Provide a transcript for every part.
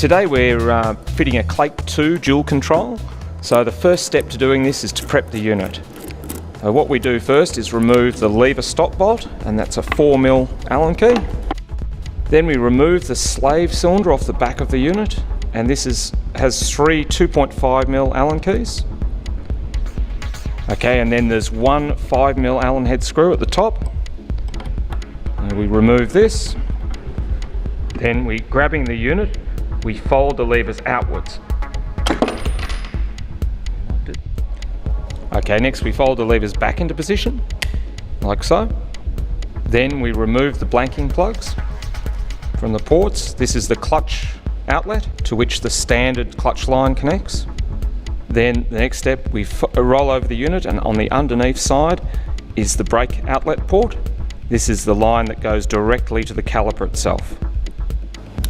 Today we're fitting a Clake 2 dual control. So the first step to doing this is to prep the unit. What we do first is remove the lever stop bolt, and that's a 4mm Allen key. Then we remove the slave cylinder off the back of the unit, and this has three 2.5mm Allen keys. Okay, and then there's one 5mm Allen head screw at the top. And we remove this. Then grabbing the unit, we fold the levers outwards. Okay, next we fold the levers back into position, like so. Then we remove the blanking plugs from the ports. This is the clutch outlet to which the standard clutch line connects. Then the next step, we roll over the unit, and on the underneath side is the brake outlet port. This is the line that goes directly to the caliper itself.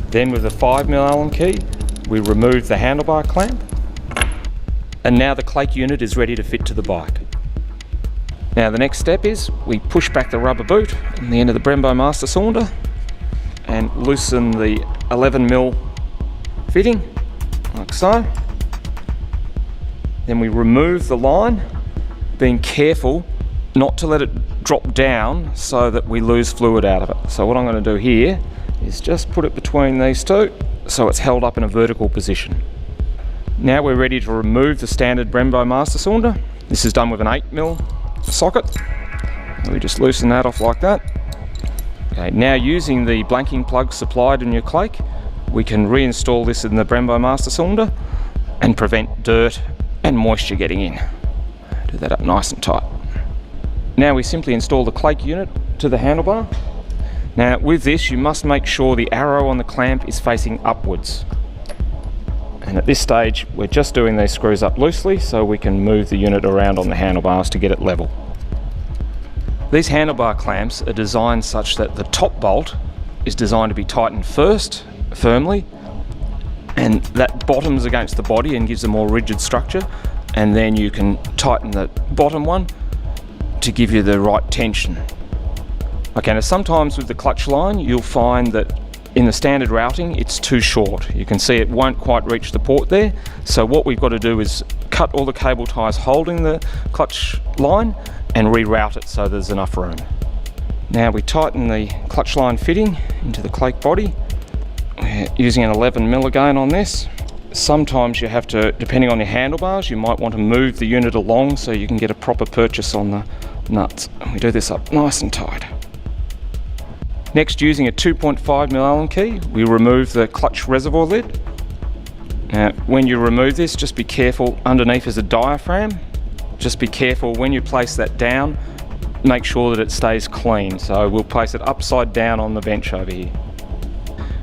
Then with the 5mm Allen key, we remove the handlebar clamp. And now the Clake unit is ready to fit to the bike. Now the next step is we push back the rubber boot on the end of the Brembo master cylinder and loosen the 11mm fitting, like so. Then we remove the line, being careful not to let it drop down so that we lose fluid out of it. So what I'm going to do here is just put it between these two so it's held up in a vertical position. Now we're ready to remove the standard Brembo master cylinder. This is done with an 8mm socket. We just loosen that off like that. Okay, now using the blanking plug supplied in your Clake, we can reinstall this in the Brembo master cylinder and prevent dirt and moisture getting in. Do that up nice and tight. Now we simply install the Clake unit to the handlebar. Now with this, you must make sure the arrow on the clamp is facing upwards. And at this stage, we're just doing these screws up loosely so we can move the unit around on the handlebars to get it level. These handlebar clamps are designed such that the top bolt is designed to be tightened first, firmly, and that bottoms against the body and gives a more rigid structure, and then you can tighten the bottom one to give you the right tension. Okay, now sometimes with the clutch line you'll find that in the standard routing it's too short. You can see it won't quite reach the port there, so what we've got to do is cut all the cable ties holding the clutch line and reroute it so there's enough room. Now we tighten the clutch line fitting into the Clake body. We're using an 11mm again on this. Sometimes you have to, depending on your handlebars, you might want to move the unit along so you can get a proper purchase on the nuts. And we do this up nice and tight. Next, using a 2.5mm Allen key, we remove the clutch reservoir lid. Now, when you remove this, just be careful. Underneath is a diaphragm. Just be careful when you place that down, make sure that it stays clean. So we'll place it upside down on the bench over here.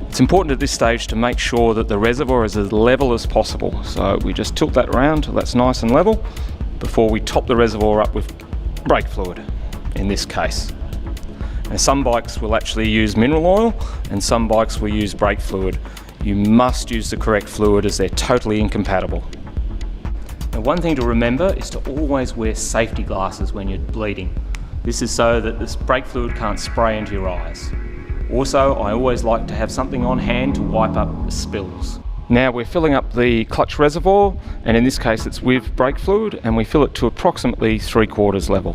It's important at this stage to make sure that the reservoir is as level as possible. So we just tilt that around till that's nice and level before we top the reservoir up with brake fluid, in this case. Now, some bikes will actually use mineral oil and some bikes will use brake fluid. You must use the correct fluid as they're totally incompatible. Now, one thing to remember is to always wear safety glasses when you're bleeding. This is so that this brake fluid can't spray into your eyes. Also, I always like to have something on hand to wipe up spills. Now we're filling up the clutch reservoir, and in this case it's with brake fluid, and we fill it to approximately 3/4 level.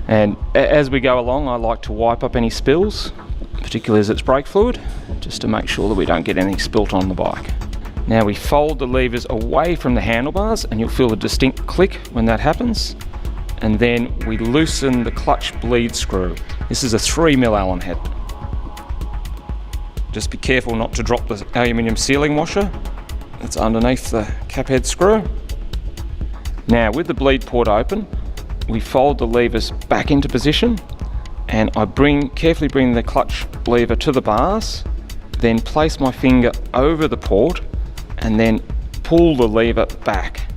And as we go along, I like to wipe up any spills, particularly as it's brake fluid, just to make sure that we don't get anything spilt on the bike. Now we fold the levers away from the handlebars, and you'll feel a distinct click when that happens. And then we loosen the clutch bleed screw. This is a 3mm Allen head. Just be careful not to drop the aluminium sealing washer that's underneath the cap head screw. Now with the bleed port open, we fold the levers back into position, and I carefully bring the clutch lever to the bars, then place my finger over the port and then pull the lever back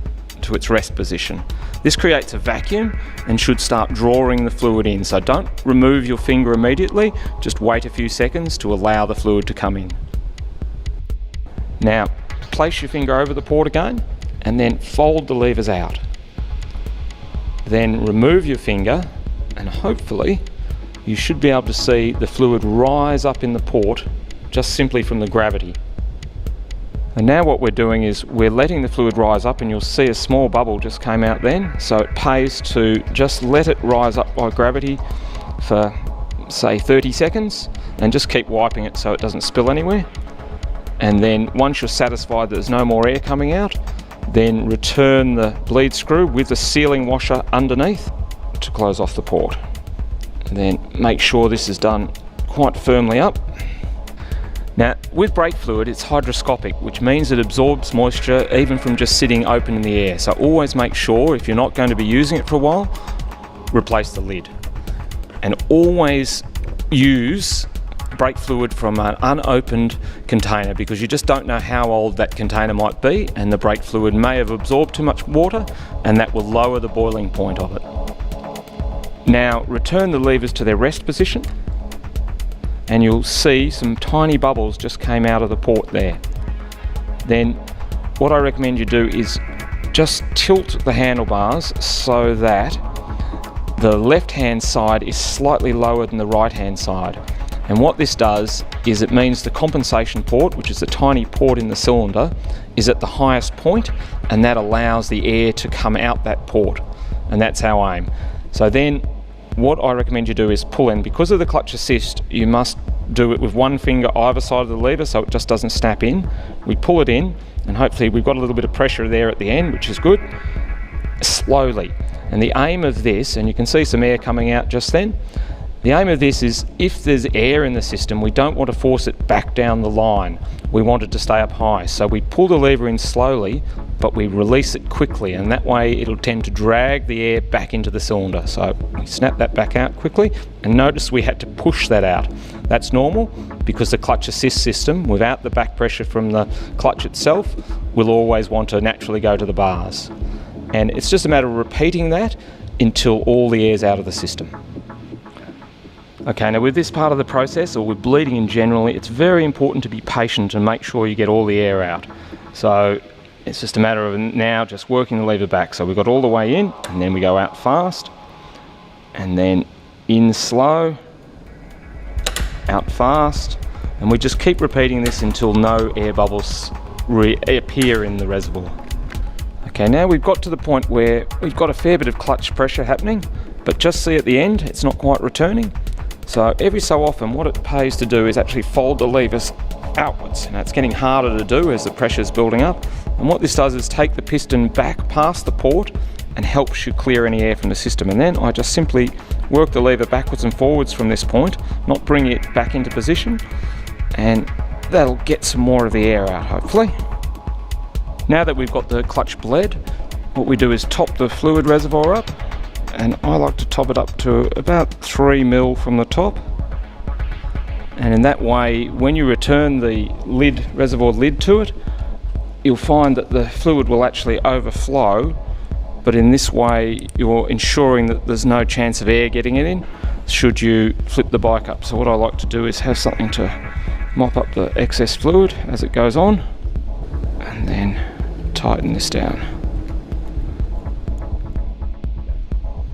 to its rest position. This creates a vacuum and should start drawing the fluid in, so don't remove your finger immediately, just wait a few seconds to allow the fluid to come in. Now place your finger over the port again and then fold the levers out. Then remove your finger, and hopefully you should be able to see the fluid rise up in the port just simply from the gravity. And now what we're doing is we're letting the fluid rise up, and you'll see a small bubble just came out then. So it pays to just let it rise up by gravity for say 30 seconds and just keep wiping it so it doesn't spill anywhere. And then once you're satisfied that there's no more air coming out, then return the bleed screw with the sealing washer underneath to close off the port. And then make sure this is done quite firmly up. Now, with brake fluid, it's hydroscopic, which means it absorbs moisture even from just sitting open in the air. So always make sure, if you're not going to be using it for a while, replace the lid. And always use brake fluid from an unopened container, because you just don't know how old that container might be, and the brake fluid may have absorbed too much water, and that will lower the boiling point of it. Now, return the levers to their rest position, and you'll see some tiny bubbles just came out of the port there. Then what I recommend you do is just tilt the handlebars so that the left hand side is slightly lower than the right hand side. And what this does is it means the compensation port, which is the tiny port in the cylinder, is at the highest point, and that allows the air to come out that port, and that's our aim. So then what I recommend you do is pull in. Because of the clutch assist, you must do it with one finger either side of the lever so it just doesn't snap in. We pull it in, and hopefully we've got a little bit of pressure there at the end, which is good. Slowly. And the aim of this, and you can see some air coming out just then, the aim of this is, if there's air in the system, we don't want to force it back down the line. We want it to stay up high. So we pull the lever in slowly, but we release it quickly, and that way it'll tend to drag the air back into the cylinder. So we snap that back out quickly, and notice we had to push that out. That's normal, because the clutch assist system, without the back pressure from the clutch itself, will always want to naturally go to the bars. And it's just a matter of repeating that until all the air's out of the system. Okay, now with this part of the process, or with bleeding in general, it's very important to be patient and make sure you get all the air out. So it's just a matter of now just working the lever back. So we've got all the way in, and then we go out fast, and then in slow, out fast, and we just keep repeating this until no air bubbles reappear in the reservoir. Okay, now we've got to the point where we've got a fair bit of clutch pressure happening, but just see at the end, it's not quite returning. So every so often, what it pays to do is actually fold the levers outwards. Now it's getting harder to do as the pressure's building up. And what this does is take the piston back past the port and helps you clear any air from the system. And then I just simply work the lever backwards and forwards from this point, not bring it back into position, and that'll get some more of the air out, hopefully. Now that we've got the clutch bled, what we do is top the fluid reservoir up, and I like to top it up to about 3 mil from the top. And in that way, when you return the reservoir lid to it, you'll find that the fluid will actually overflow, but in this way you're ensuring that there's no chance of air getting it in should you flip the bike up. So what I like to do is have something to mop up the excess fluid as it goes on, and then tighten this down.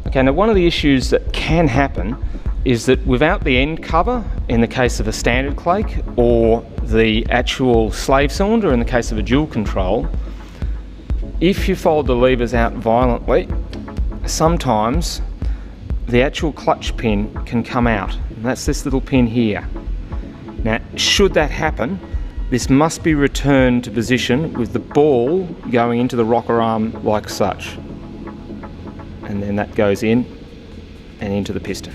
Okay, now one of the issues that can happen is that without the end cover, in the case of a standard Clake, or the actual slave cylinder in the case of a dual control, if you fold the levers out violently, sometimes the actual clutch pin can come out. And that's this little pin here. Now, should that happen, this must be returned to position with the ball going into the rocker arm like such. And then that goes in and into the piston.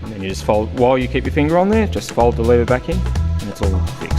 And then you just fold, while you keep your finger on there, just fold the lever back in, and it's all fixed.